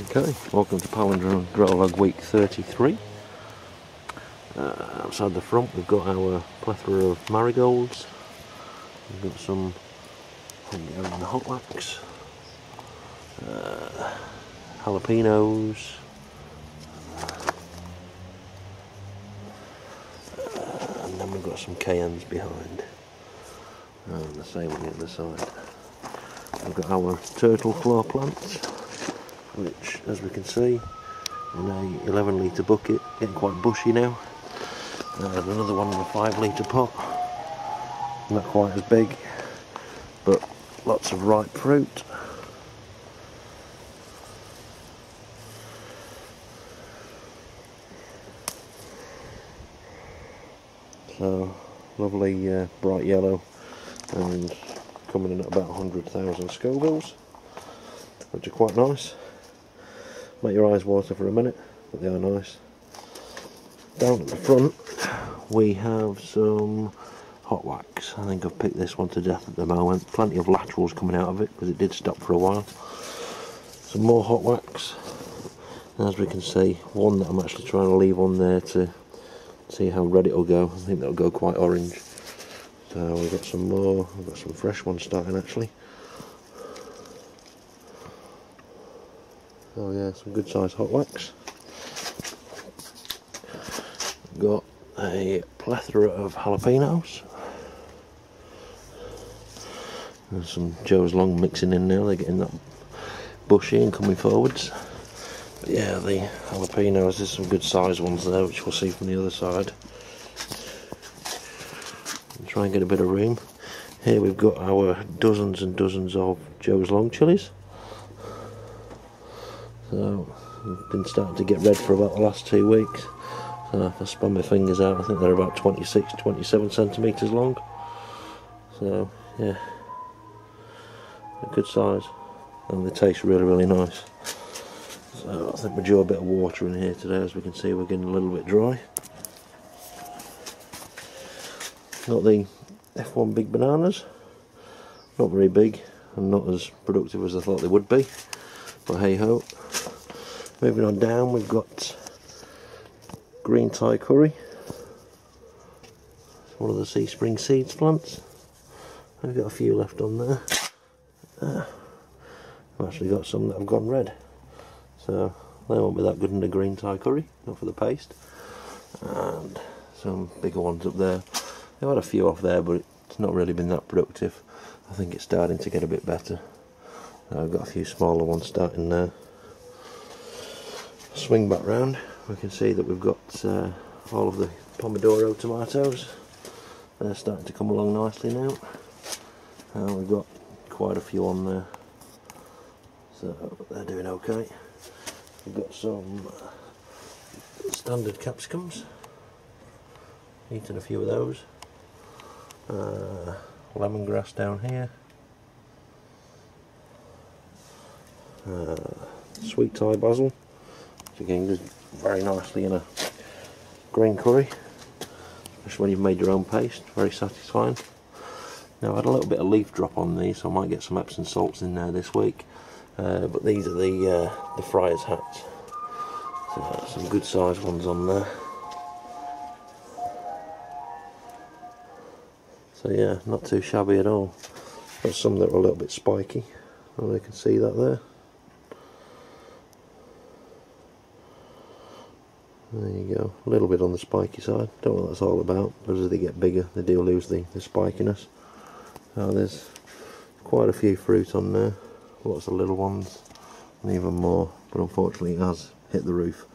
Okay, welcome to Palindrome Grow Log Week 33. Outside the front we've got our plethora of marigolds. We've got some in the hot wax, jalapenos, and then we've got some cayennes behind, and the same on the other side. We've got our turtle claw plants, which, as we can see, in a 11 litre bucket, getting quite bushy now. And another one in a 5 litre pot, not quite as big, but lots of ripe fruit. So lovely bright yellow, and coming in at about 100,000 Scovilles, which are quite nice. Make your eyes water for a minute, but they are nice. Down at the front we have some hot wax. I think I've picked this one to death at the moment. Plenty of laterals coming out of it because it did stop for a while. Some more hot wax. As we can see, one that I'm actually trying to leave on there to see how red it'll go. I think that'll go quite orange. So we've got some more. We've got some fresh ones starting actually. Oh yeah, some good sized hot wax. We've got a plethora of jalapenos. There's some Joe's Long mixing in now, they're getting that bushy and coming forwards. But yeah, the jalapenos, there's some good sized ones there, which we'll see from the other side. And try and get a bit of room. Here we've got our dozens and dozens of Joe's Long chilies. So, I've been starting to get red for about the last 2 weeks. So if I spun my fingers out, I think they're about 26-27 centimetres long. So, yeah, a good size, and they taste really nice. So I think we'll do a bit of water in here today. As we can see, we're getting a little bit dry. Got the F1 big bananas, not very big and not as productive as I thought they would be, but hey ho. Moving on down, we've got green Thai curry, one of the sea spring seeds plants. I've got a few left on there. I've actually got some that have gone red, so they won't be that good in the green Thai curry, not for the paste. And some bigger ones up there. I've had a few off there, but it's not really been that productive. I think it's starting to get a bit better. I've got a few smaller ones starting there. Swing back round, we can see that we've got all of the Pomodoro tomatoes. They're starting to come along nicely now. We've got quite a few on there, so they're doing okay. We've got some standard capsicums, eating a few of those. Lemongrass down here. Sweet Thai basil, which again goes very nicely in a green curry, especially when you've made your own paste. Very satisfying. Now I had a little bit of leaf drop on these, so I might get some Epsom salts in there this week. But these are the friar's hats. So some good sized ones on there. So yeah, not too shabby at all. Got some that are a little bit spiky. Oh, you can see that there. There you go, a little bit on the spiky side. Don't know what that's all about, but as they get bigger they do lose the spikiness. So there's quite a few fruit on there, lots of little ones and even more, but unfortunately it has hit the roof.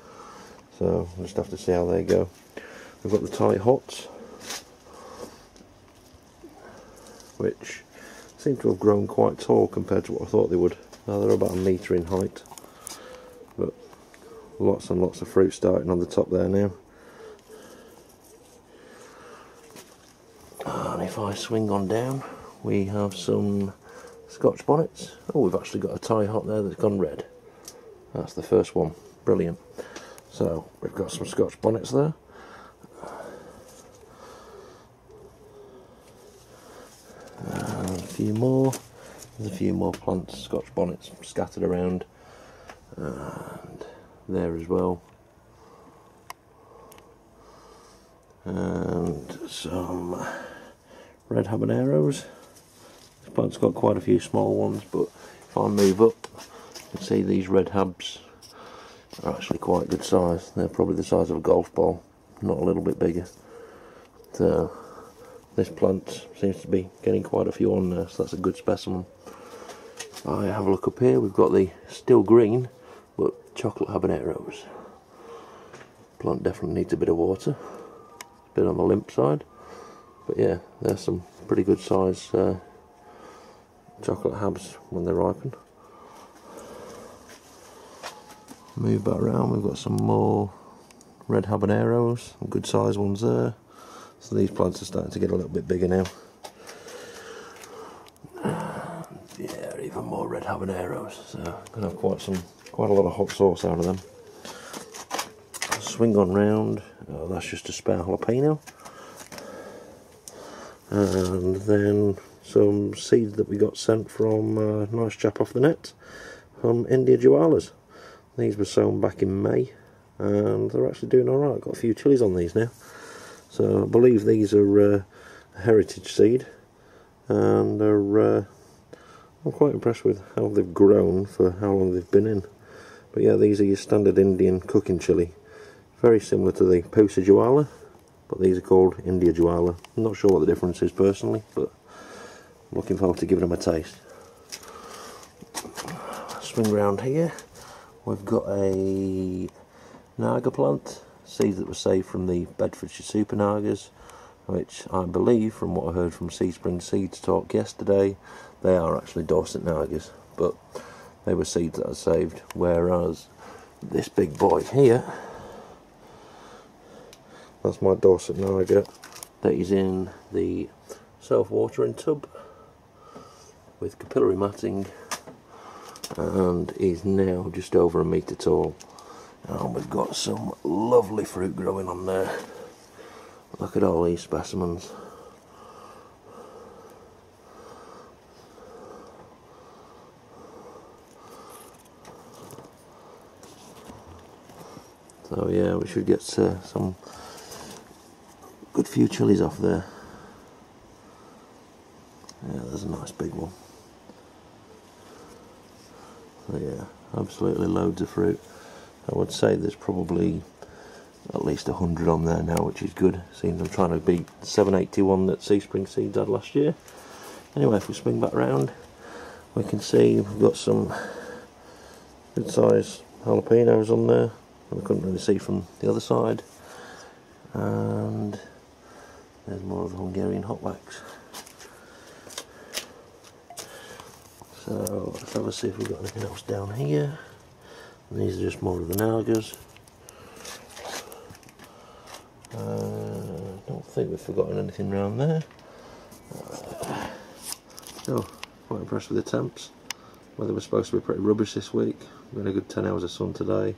So we'll just have to see how they go. We've got the Thai hots, which seem to have grown quite tall compared to what I thought they would. Now they're about 1 metre in height, but lots and lots of fruit starting on the top there now. And if I swing on down, we have some Scotch bonnets. Oh, we've actually got a Thai hot there that's gone red. That's the first one. Brilliant. So we've got some Scotch bonnets there. And a few more. There's a few more plants, Scotch bonnets scattered around. and there as well, and some red habaneros. This plant's got quite a few small ones, but if I move up, you can see these red habs are actually quite good size. They're probably the size of a golf ball, not a little bit bigger. So this plant seems to be getting quite a few on there, so that's a good specimen. I have a look up here, we've got the still green but chocolate habaneros. Plant definitely needs a bit of water, a bit on the limp side, but yeah, there's some pretty good size chocolate habs when they ripen. Move that around, we've got some more red habaneros, some good size ones there. So these plants are starting to get a little bit bigger now. Yeah, even more red habaneros. So gonna have quite a lot of hot sauce out of them. Swing on round. Oh, that's just a spare jalapeno. And then some seeds that we got sent from a nice chap off the net, from India Jualas. These were sown back in May, and they're actually doing alright. Got a few chilies on these now. So I believe these are a heritage seed, and they're, I'm quite impressed with how they've grown for how long they've been in. But yeah, these are your standard Indian cooking chili. Very similar to the Pusa Juala, but these are called India Juala. I'm not sure what the difference is personally, but I'm looking forward to giving them a taste. Swing round here. We've got a naga plant, seeds that were saved from the Bedfordshire Super Nagas, which I believe, from what I heard from Seaspring Seeds talk yesterday, they are actually Dorset Nagas, but they were seeds that I saved, whereas this big boy here, that's my Dorset Naga that is in the self-watering tub with capillary matting, and is now just over a metre tall, and we've got some lovely fruit growing on there. Look at all these specimens. So yeah, we should get some good few chilies off there. Yeah, there's a nice big one. So yeah, absolutely loads of fruit. I would say there's probably at least 100 on there now, which is good. Seems I'm trying to beat the 781 that Seaspring Seeds had last year. Anyway, if we swing back round, we can see we've got some good size jalapenos on there, and I couldn't really see from the other side. And there's more of the Hungarian hotbacks. So let's have a see if we've got anything else down here. And these are just more of the nagas. I don't think we've forgotten anything around there. So, quite impressed with the temps. Weather was supposed to be pretty rubbish this week. We're in a good 10 hours of sun today,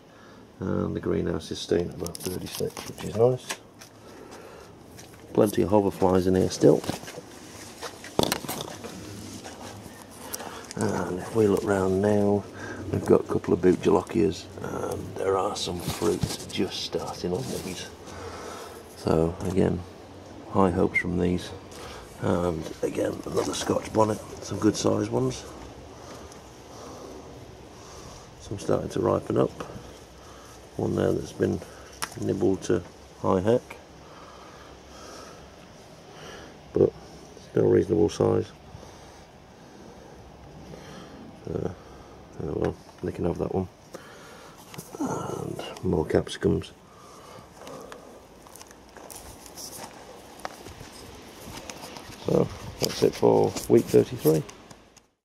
and the greenhouse is staying at about 36, which is nice. Plenty of hoverflies in here still. And if we look round now, we've got a couple of boot jalokias, and there are some fruits just starting on these. So again, high hopes from these. And again, another Scotch bonnet, some good sized ones. Some starting to ripen up. One there that's been nibbled to high heck, but still reasonable size. Oh well, they can have that one. And more capsicums. So that's it for week 33.